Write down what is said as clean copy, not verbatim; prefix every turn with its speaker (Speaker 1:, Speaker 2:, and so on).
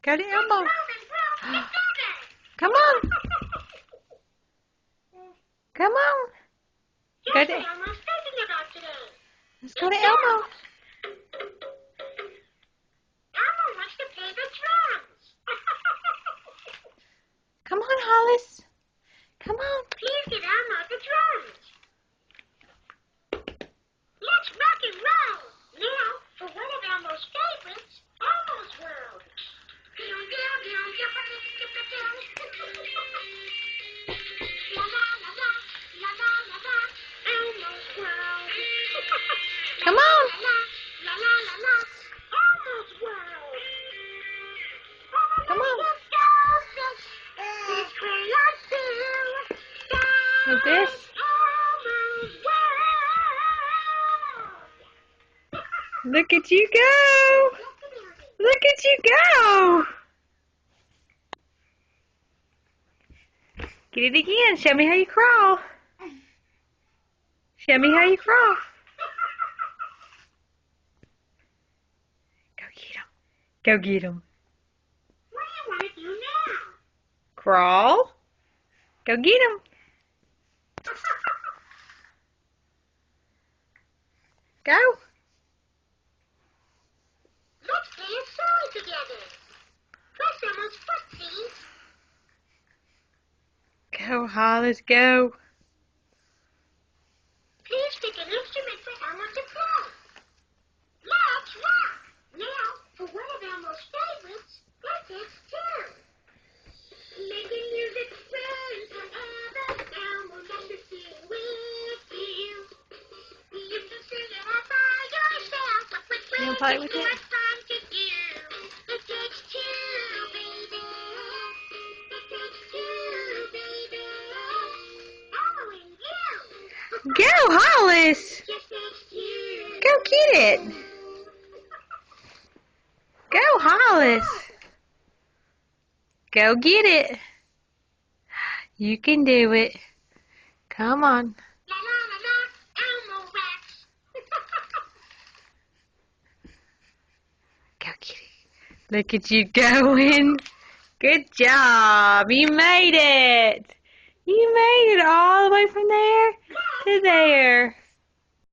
Speaker 1: Go to Elmo. Come on. Come on. Go to, let's go to Elmo.
Speaker 2: Elmo wants to play the drums.
Speaker 1: Come on, Hollis. Come on.
Speaker 2: Please give Elmo the drums. Let's rock and roll. Now, for one of Elmo's favorites, Elmo's World. La la la la, la la la la, Elmo's World.
Speaker 1: Come on.
Speaker 2: La la la la, Elmo's World.
Speaker 1: Come on.
Speaker 2: These crayons too.
Speaker 1: Like this.
Speaker 2: Elmo's World.
Speaker 1: Look at you go. Look at you go. Get it again. Show me how you crawl. Show me how you crawl. Go get him. Go get him.
Speaker 2: What do you want to do now?
Speaker 1: Crawl. Go get him. Go.
Speaker 2: Let's play a song together. Press Elmo's foot, please.
Speaker 1: Go, Hollis, go.
Speaker 2: Please pick an instrument for Elmo to play. Let's rock. Now, for one of Elmo's favorites, let's dance too. Making music friends forever. Elmo loves to sing with you. You can sing it all by yourself, but with
Speaker 1: You wanna
Speaker 2: friends
Speaker 1: play
Speaker 2: it's
Speaker 1: with
Speaker 2: so
Speaker 1: it?
Speaker 2: much fun to do. It takes two, baby. It takes two, baby. Elmo and you.
Speaker 1: Go, Hollis.
Speaker 2: Just takes two.
Speaker 1: Go get it. Go, Hollis. Go get it. You can do it. Come on.
Speaker 2: La la la la, Elmo wax.
Speaker 1: Go get it. Look at you going. Good job. You made it. You made it all the way from there to there.